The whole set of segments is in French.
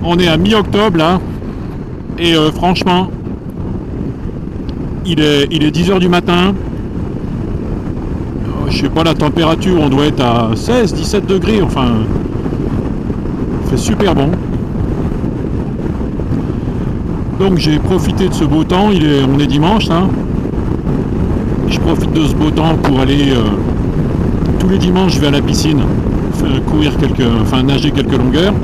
On est à mi-octobre là. Et franchement, il est 10h du matin. Je sais pas la température, on doit être à 16-17 degrés, enfin. Il fait super bon. Donc j'ai profité de ce beau temps, on est dimanche là. Je profite de ce beau temps pour aller tous les dimanches je vais à la piscine, nager quelques longueurs.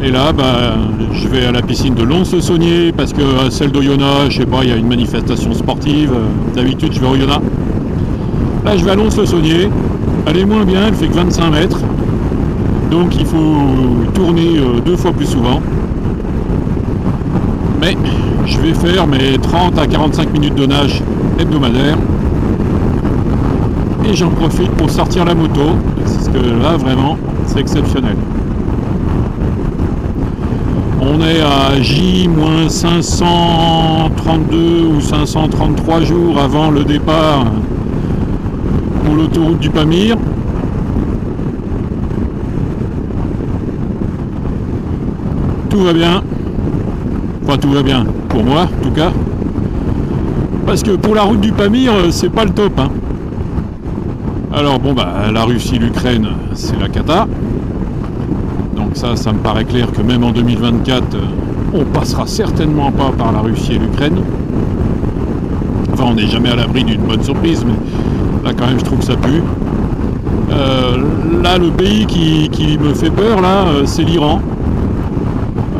Et là je vais à la piscine de Lons-le-Saunier parce que celle d'Oyonnax, je sais pas, il y a une manifestation sportive. D'habitude je vais à Oyonnax. Là je vais à Lons-le-Saunier. Elle est moins bien, elle fait que 25 mètres. Donc il faut tourner 2 fois plus souvent. Mais je vais faire mes 30 à 45 minutes de nage hebdomadaire. Et j'en profite pour sortir la moto. Parce que là vraiment c'est exceptionnel. On est à J-532 ou 533 jours avant le départ pour l'autoroute du Pamir. Tout va bien. Enfin, tout va bien. Pour moi, en tout cas. Parce que pour la route du Pamir, c'est pas le top. Hein. Alors, la Russie, l'Ukraine, c'est la cata. Donc ça me paraît clair que même en 2024, on passera certainement pas par la Russie et l'Ukraine. Enfin, on n'est jamais à l'abri d'une bonne surprise, mais là quand même je trouve que ça pue. Là, le pays qui me fait peur, là, c'est l'Iran.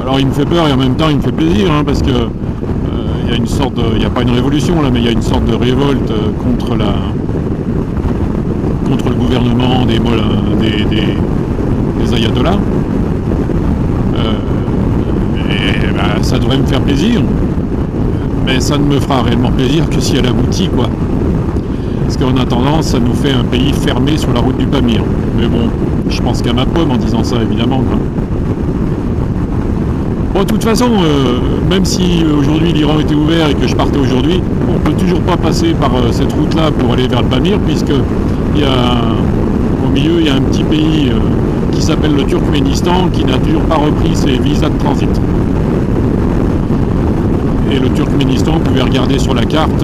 Alors il me fait peur et en même temps il me fait plaisir, hein, parce que il y a une sorte de... Il n'y a pas une révolution là, mais il y a une sorte de révolte contre le gouvernement des ayatollahs. Ça devrait me faire plaisir, mais ça ne me fera réellement plaisir que si elle aboutit, quoi. Parce qu'en attendant, ça nous fait un pays fermé sur la route du Pamir. Mais bon, je pense qu'à ma pomme en disant ça, évidemment, quoi. Bon, de toute façon, même si aujourd'hui l'Iran était ouvert et que je partais aujourd'hui, on peut toujours pas passer par cette route-là pour aller vers le Pamir, puisque au milieu, il y a un petit pays qui s'appelle le Turkménistan, qui n'a toujours pas repris ses visas de transit. Et le Turkménistan, vous pouvez regarder sur la carte,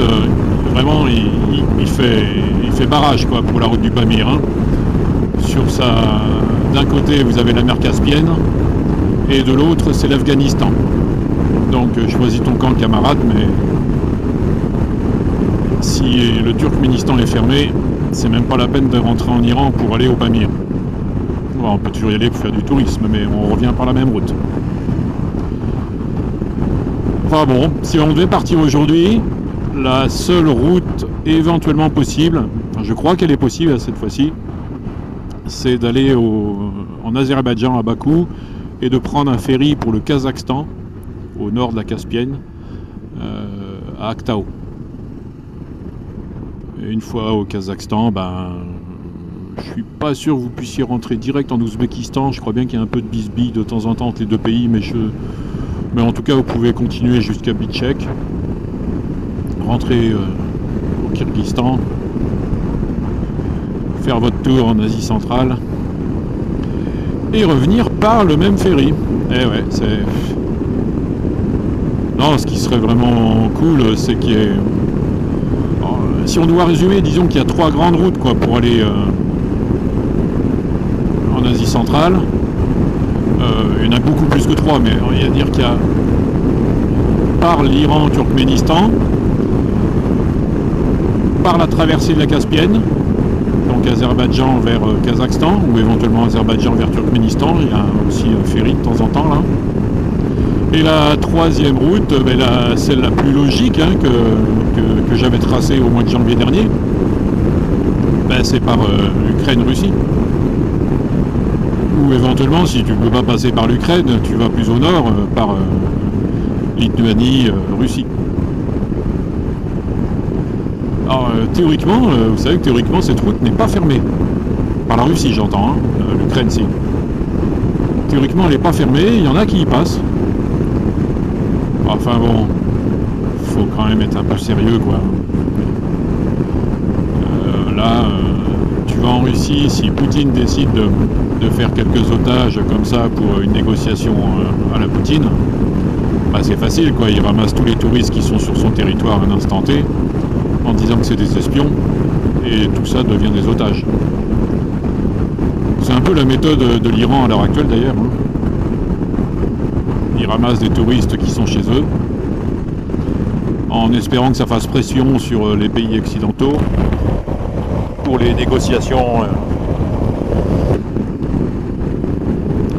vraiment, il fait barrage, quoi, pour la route du Pamir. Hein. D'un côté, vous avez la mer Caspienne, et de l'autre, c'est l'Afghanistan. Donc, choisis ton camp, camarade, mais si le Turkménistan est fermé, c'est même pas la peine de rentrer en Iran pour aller au Pamir. Bon, on peut toujours y aller pour faire du tourisme, mais on revient par la même route. Enfin bon, si on devait partir aujourd'hui, la seule route éventuellement possible, enfin je crois qu'elle est possible cette fois-ci, c'est d'aller en Azerbaïdjan à Bakou et de prendre un ferry pour le Kazakhstan, au nord de la Caspienne, à Aktau. Et une fois au Kazakhstan, je suis pas sûr que vous puissiez rentrer direct en Ouzbékistan. Je crois bien qu'il y a un peu de bisbille de temps en temps entre les deux pays, mais en tout cas vous pouvez continuer jusqu'à Bitchek, rentrer au Kyrgyzstan, faire votre tour en Asie centrale et revenir par le même ferry. Eh ouais, c'est... Non, ce qui serait vraiment cool, c'est qu'il y ait... Si on doit résumer, disons qu'il y a 3 grandes routes, quoi, pour aller en Asie centrale. Il y en a beaucoup plus que 3, mais il y a à dire qu'il y a par l'Iran, Turkménistan, par la traversée de la Caspienne, donc Azerbaïdjan vers Kazakhstan, ou éventuellement Azerbaïdjan vers Turkménistan, il y a aussi un ferry de temps en temps là. Et la 3e route, celle la plus logique, hein, que j'avais tracée au mois de janvier dernier, c'est par Ukraine-Russie. Ou éventuellement, si tu ne peux pas passer par l'Ukraine, tu vas plus au nord, par Lituanie, Russie. Alors théoriquement, vous savez que théoriquement cette route n'est pas fermée. Par la Russie j'entends, hein, l'Ukraine si. Théoriquement elle n'est pas fermée, il y en a qui y passent. Enfin bon, faut quand même être un peu sérieux, quoi. Tu vas en Russie. Russie, si Poutine décide de faire quelques otages comme ça pour une négociation à la Poutine, bah c'est facile quoi, il ramasse tous les touristes qui sont sur son territoire à un instant T en disant que c'est des espions et tout ça devient des otages. C'est un peu la méthode de l'Iran à l'heure actuelle d'ailleurs. Hein. Ils ramassent des touristes qui sont chez eux en espérant que ça fasse pression sur les pays occidentaux pour les négociations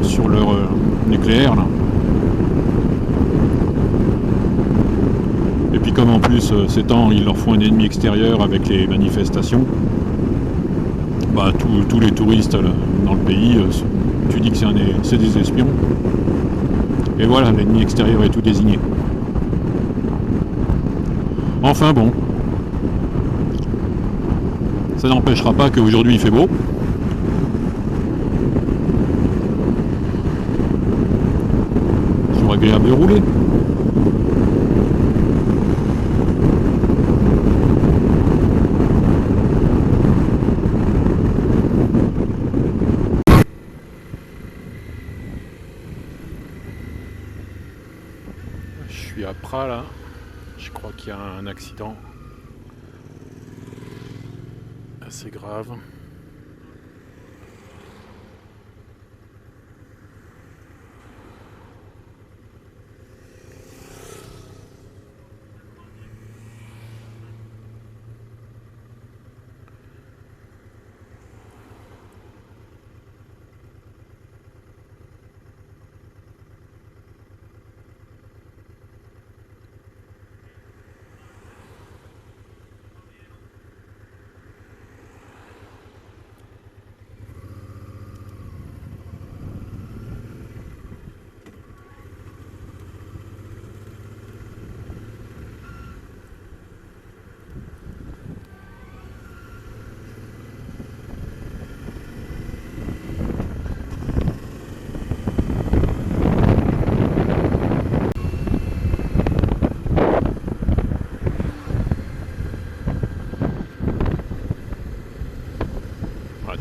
sur leur nucléaire là. Et puis comme en plus ces temps ils leur font un ennemi extérieur avec les manifestations, bah tous les touristes dans le pays, tu dis que c'est des espions et voilà, l'ennemi extérieur est tout désigné. Enfin bon, ça n'empêchera pas qu'aujourd'hui il fait beau. C'est toujours agréable de rouler. Je suis à Pras là, je crois qu'il y a un accident assez grave.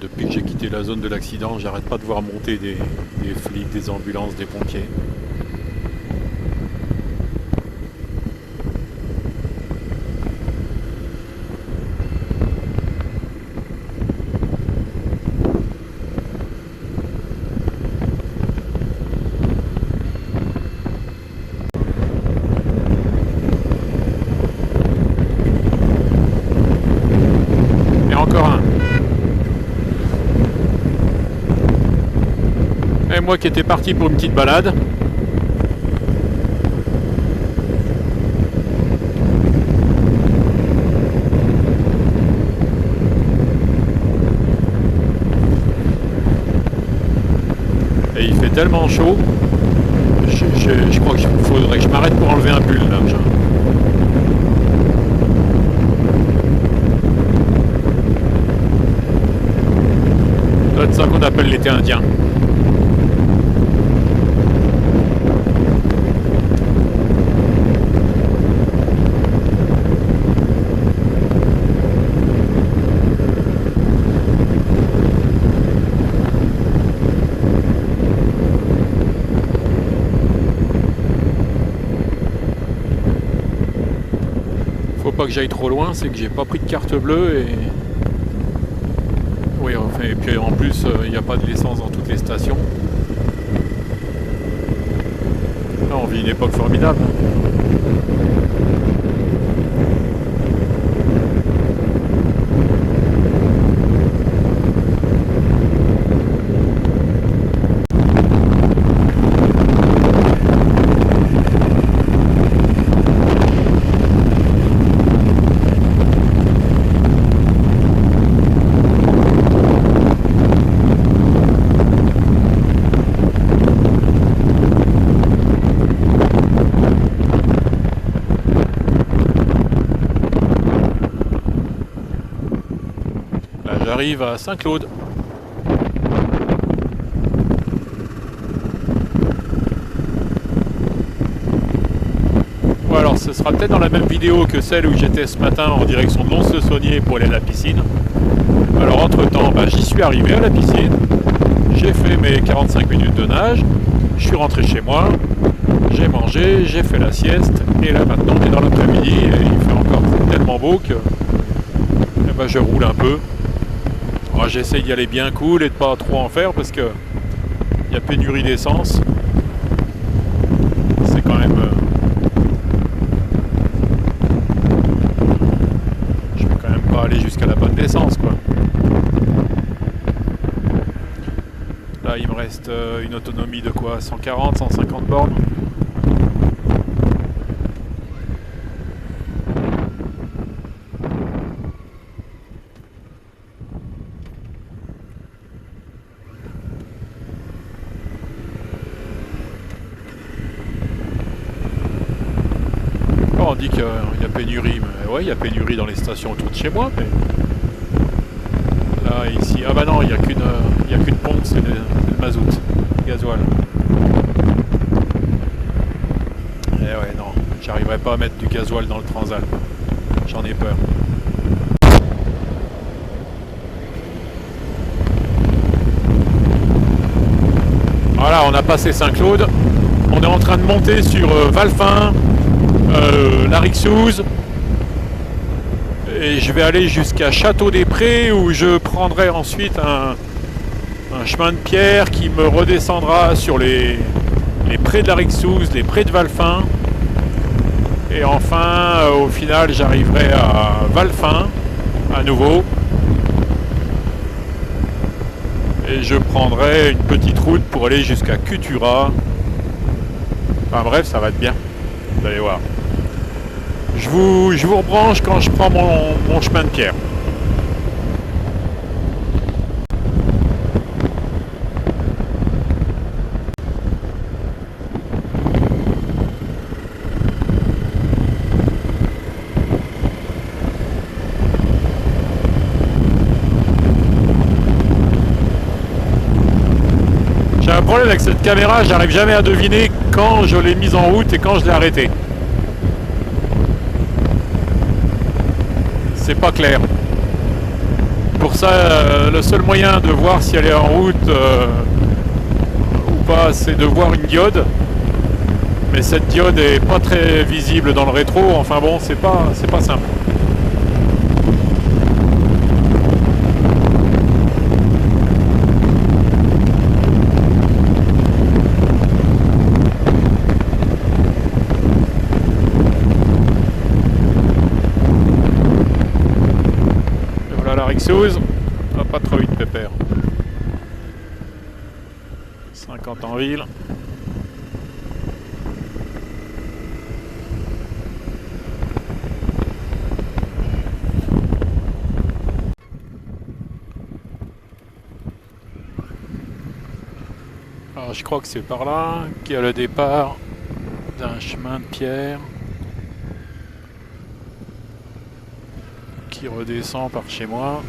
Depuis que j'ai quitté la zone de l'accident, j'arrête pas de voir monter des flics, des ambulances, des pompiers. Et encore un. Et moi qui étais parti pour une petite balade. Et il fait tellement chaud. Je crois qu'il faudrait que je m'arrête pour enlever un pull là. C'est ça qu'on appelle l'été indien. Faut pas que j'aille trop loin, c'est que j'ai pas pris de carte bleue et... Oui, enfin, et puis en plus, il n'y a pas de l'essence dans toutes les stations. Là, on vit une époque formidable. J'arrive à Saint-Claude. Bon alors ce sera peut-être dans la même vidéo que celle où j'étais ce matin en direction de Lons-le-Saunier pour aller à la piscine. Alors entre-temps, j'y suis arrivé à la piscine, j'ai fait mes 45 minutes de nage, je suis rentré chez moi, j'ai mangé, j'ai fait la sieste, et là maintenant on est dans l'après-midi et il fait encore tellement beau que je roule un peu. J'essaye d'y aller bien cool et de pas trop en faire parce que il y a pénurie d'essence. C'est quand même... je vais quand même pas aller jusqu'à la bonne d'essence, quoi. Là, il me reste une autonomie de quoi, 140, 150 bornes. On dit qu'il y a pénurie, mais ouais, il y a pénurie dans les stations autour de chez moi, mais là, ici, ah bah non, il n'y a qu'une pompe, c'est le mazout, gasoil. Eh ouais, non, j'arriverai pas à mettre du gasoil dans le Transalp, j'en ai peur. Voilà, on a passé Saint-Claude, on est en train de monter sur Valfin, la Rixouze, et je vais aller jusqu'à Château-des-Prés où je prendrai ensuite un chemin de pierre qui me redescendra sur les prés de la Rixouze, les prés de Valfin, et enfin au final j'arriverai à Valfin à nouveau et je prendrai une petite route pour aller jusqu'à Cutura. Enfin bref, ça va être bien, vous allez voir. Je vous rebranche quand je prends mon chemin de pierre. J'ai un problème avec cette caméra, j'arrive jamais à deviner quand je l'ai mise en route et quand je l'ai arrêtée. C'est pas clair. Pour ça, le seul moyen de voir si elle est en route ou pas, c'est de voir une diode. Mais cette diode est pas très visible dans le rétro. Enfin bon, c'est pas simple. Rixouze, pas trop vite pépère. 50 en ville. Alors je crois que c'est par là qu'il y a le départ d'un chemin de pierre qui redescend par chez moi.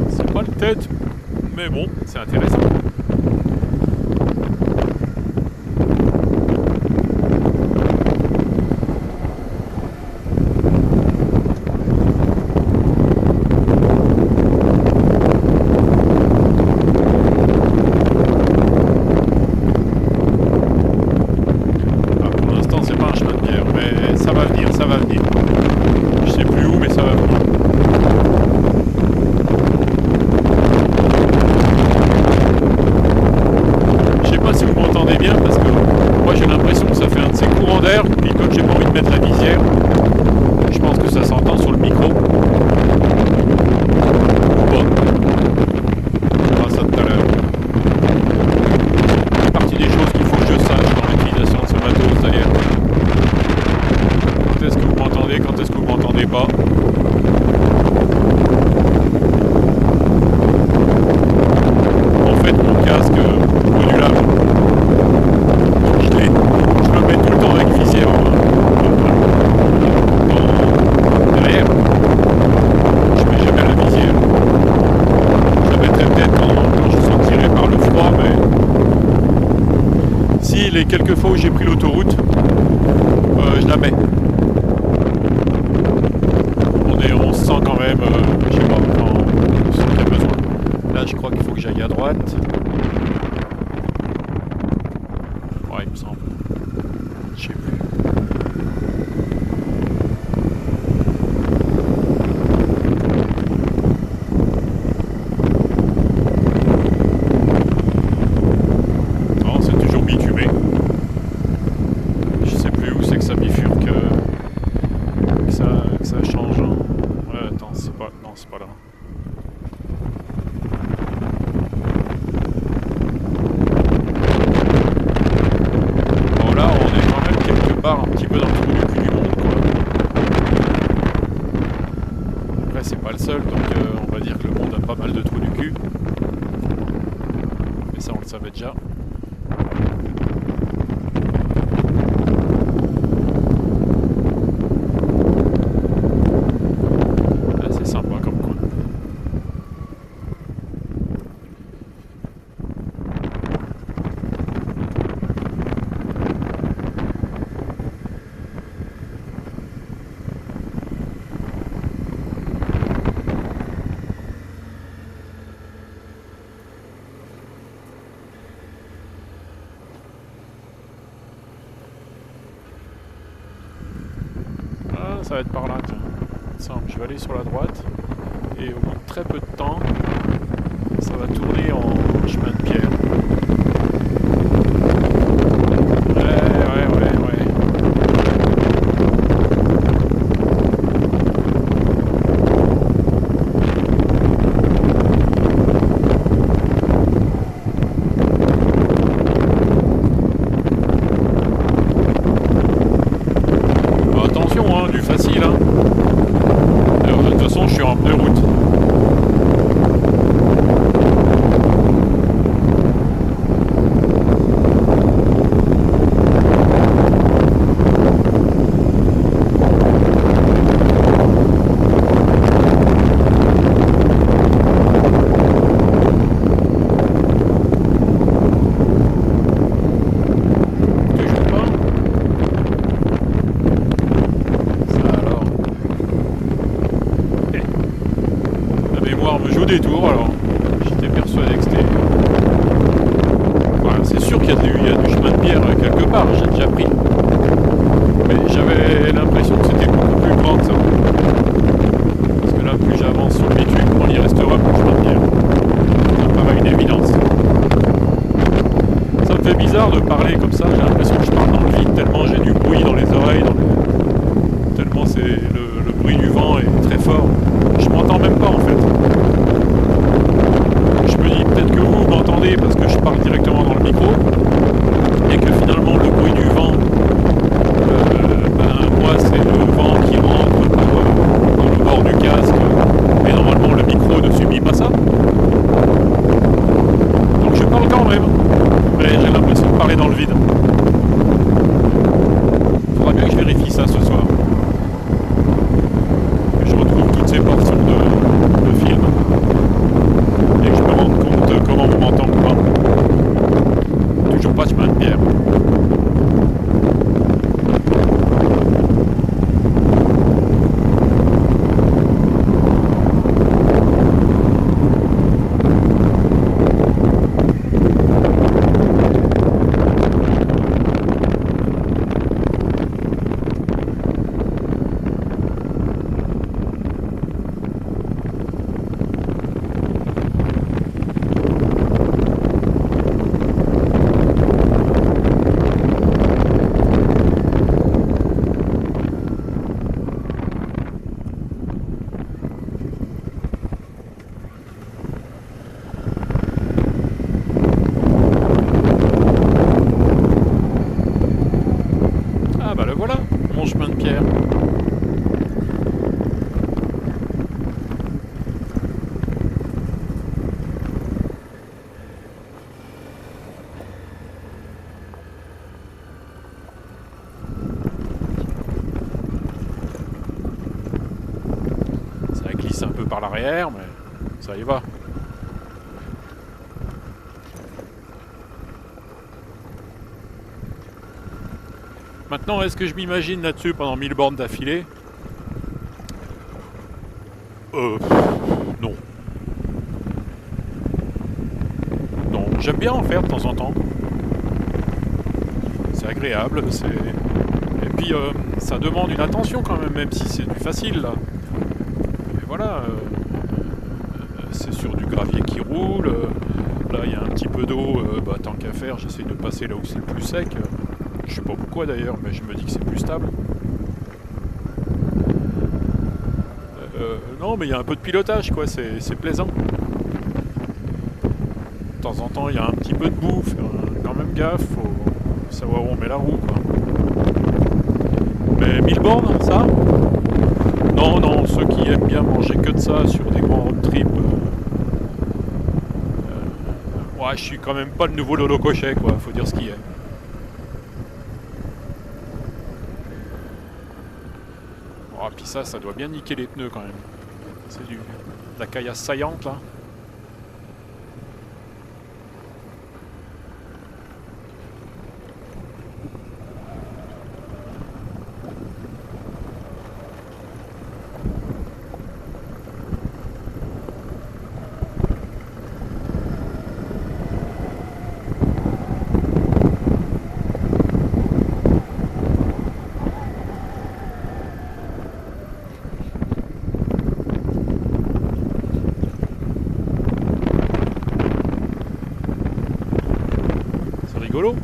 C'est pas le tête, mais bon, c'est intéressant. les quelques fois où j'ai pris l'autoroute, je la mets. On se sent quand même, je sais pas, quand on sent qu'il y a besoin. Là, je crois qu'il faut que j'aille à droite. Ouais, il me semble. Je sais plus. Non, c'est toujours bitumé. Je sais plus où c'est que ça bifurque, que ça change. Ouais, attends, c'est pas... Non, c'est pas là. Bon, là, on est quand même quelque part un petit peu dans le trou du cul du monde, quoi. Après, c'est pas le seul, donc on va dire que le monde a pas mal de trous du cul. Mais ça, on le savait déjà. C'est sympa comme coin. Ça va être par là, tiens. Simple, je vais aller sur la droite et au bout de très peu de temps, ça va tourner en chemin de pierre. Ouais. Attention, hein, du facile, hein. De toute façon, je suis en pneu route. Me joue des tours, alors j'étais persuadé que c'était... Voilà, c'est sûr qu'il y a du chemin de pierre quelque part, j'ai déjà pris. Mais j'avais l'impression que c'était beaucoup plus grand que ça. Parce que là, plus j'avance sur le bitume, on y restera plus de chemin de pierre. Ça me paraît une évidence. Ça me fait bizarre de parler comme ça, j'ai l'impression que je parle dans le vide, tellement j'ai du bruit dans les oreilles, tellement c'est le bruit du vent est très fort. Je m'entends même pas en fait. Je me dis peut-être que vous m'entendez parce que je parle directement dans le micro et que finalement le bruit du vent, moi c'est le vent qui rentre dans le bord du casque et normalement le micro ne subit pas ça. Donc je parle quand même, mais j'ai l'impression de parler dans le vide. Il faudra bien que je vérifie ça ce soir. Que je retrouve toutes ces portions de film. Et que je me rende compte comment on m'entend ou pas. Toujours pas de chemin de pierre. Chemin de pierre. Ça glisse un peu par l'arrière, mais ça y va. Maintenant, est-ce que je m'imagine là-dessus pendant 1000 bornes d'affilée? Non. Non, j'aime bien en faire de temps en temps. C'est agréable, c'est... Et puis, ça demande une attention quand même si c'est du facile, là. Et voilà, c'est sur du gravier qui roule. Là, il y a un petit peu d'eau, tant qu'à faire, j'essaie de passer là où c'est le plus sec. Je sais pas pourquoi d'ailleurs, mais je me dis que c'est plus stable. Non, mais il y a un peu de pilotage, quoi, c'est plaisant. De temps en temps, il y a un petit peu de boue, faire quand même gaffe, faut savoir où on met la roue, quoi. Mais 1000 bornes, ça? Non, non, ceux qui aiment bien manger que de ça sur des grands road trips. Ouais, je suis quand même pas le nouveau Lolo Cochet, quoi, faut dire ce qu'il y a. Oh, puis ça doit bien niquer les pneus quand même. C'est de la caillasse saillante là. Rigolo.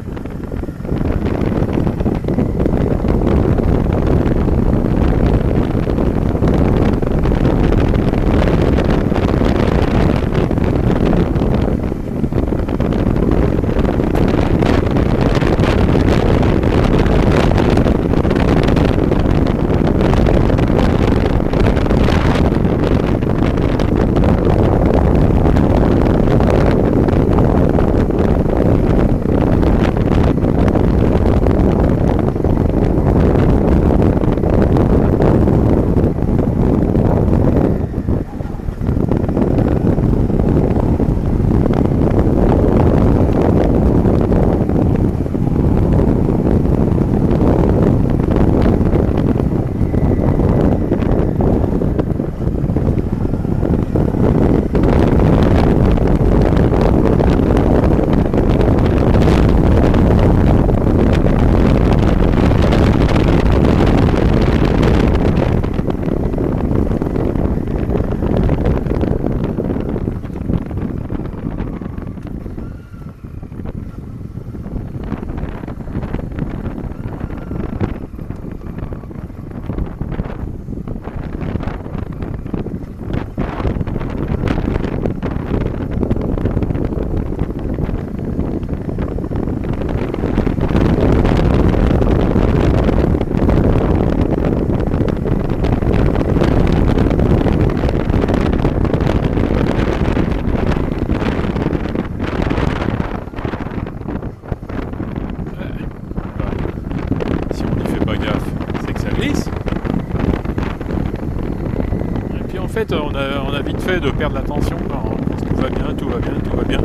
On a vite fait de perdre l'attention quand tout va bien, tout va bien, tout va bien.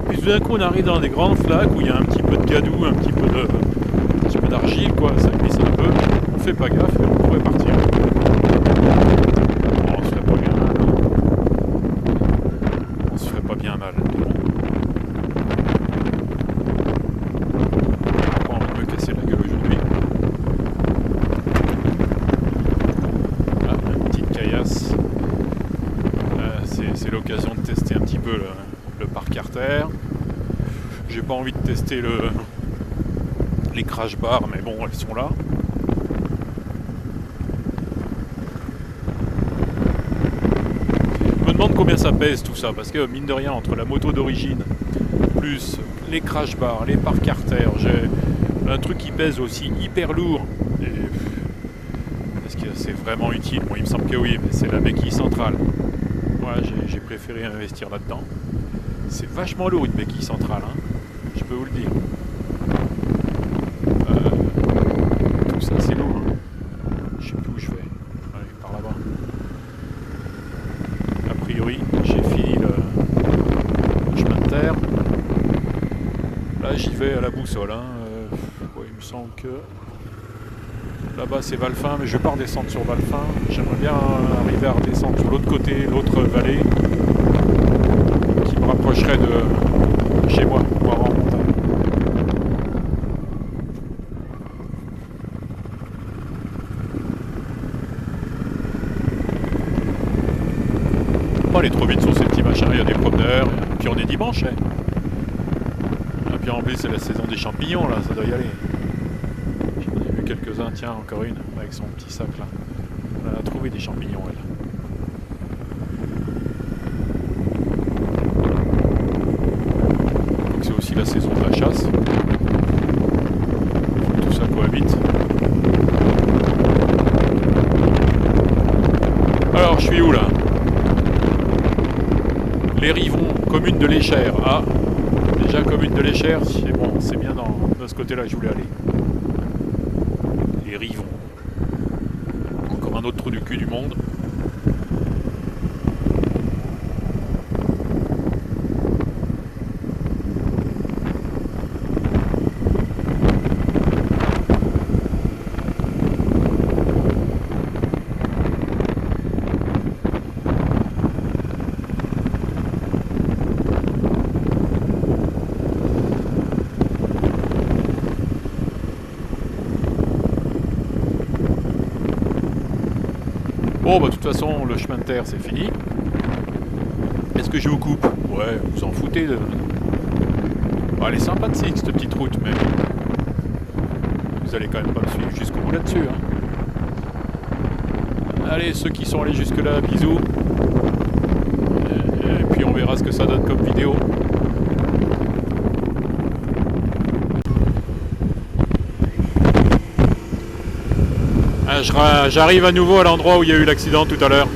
Puis tout d'un coup on arrive dans des grandes flaques où il y a un petit peu de gadou, un petit peu d'argile, quoi, ça glisse un peu. On fait pas gaffe et on pourrait partir. Oh, on se ferait pas bien mal. On se ferait pas bien mal. Pas envie de me casser la gueule aujourd'hui. Ah, une petite caillasse. C'est l'occasion de tester un petit peu le parc artère. J'ai pas envie de tester les crash bars, mais bon, elles sont là. Je me demande combien ça pèse tout ça, parce que mine de rien, entre la moto d'origine, plus les crash bars, les parcs artères, j'ai un truc qui pèse aussi hyper lourd. Est-ce que c'est vraiment utile? Bon, il me semble que oui, mais c'est la béquille centrale. Ouais, j'ai préféré investir là-dedans. C'est vachement lourd une béquille centrale, hein. Je peux vous le dire. Tout ça c'est lourd, hein. Je sais plus où je vais. Allez, par là-bas. A priori, j'ai fini le chemin de terre. Là j'y vais à la boussole, hein. Ouais, il me semble que Là-bas c'est Valfin, mais je vais pas redescendre sur Valfin. J'aimerais bien arriver à redescendre sur l'autre côté, l'autre vallée, qui me rapprocherait de chez moi, pour avoir en montagne. Pas aller trop vite sur ces petits machins, il y a des promeneurs, puis on est dimanche. Hein. Et puis en plus c'est la saison des champignons là, ça doit y aller. J'en ai vu quelques-uns, tiens encore une avec son petit sac là. On a trouvé des champignons elle. Donc c'est aussi la saison de la chasse. Tout ça cohabite. Alors je suis où là? Les Rivons, commune de l'Échère. Ah, déjà commune de l'Échère, c'est bon, c'est bien de ce côté-là que je voulais aller. Les Rivons. Encore un autre trou du cul du monde. Bon bah de toute façon le chemin de terre c'est fini. Est-ce que je vous coupe? Ouais, vous en foutez de... Bon, elle est sympathique cette petite route, mais vous allez quand même pas me suivre jusqu'au bout là-dessus. Hein. Allez, ceux qui sont allés jusque là, bisous. Et puis on verra ce que ça donne comme vidéo. J'arrive à nouveau à l'endroit où il y a eu l'accident tout à l'heure.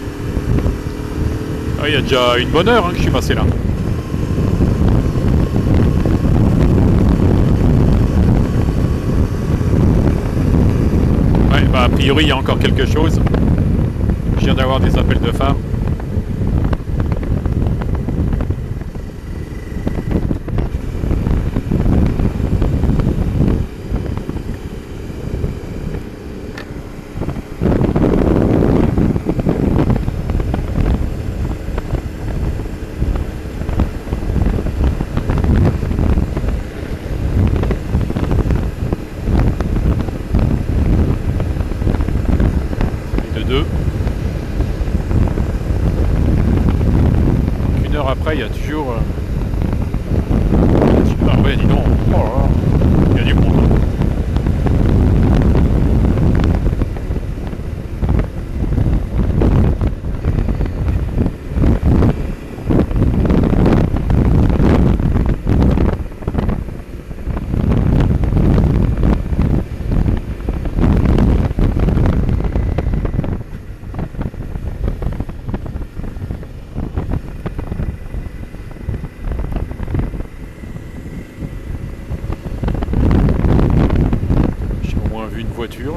Ah, il y a déjà une bonne heure hein, que je suis passé là. Ouais, bah a priori il y a encore quelque chose. Je viens d'avoir des appels de femmes. Après, il y a toujours... Ah ouais, dis donc. Oh là là. Il y a du monde.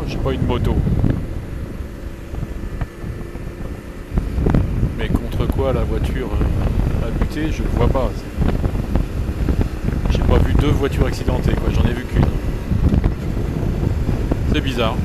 J'ai pas une moto. Mais contre quoi la voiture a buté, je ne vois pas. J'ai pas vu deux voitures accidentées, quoi. J'en ai vu qu'une. C'est bizarre.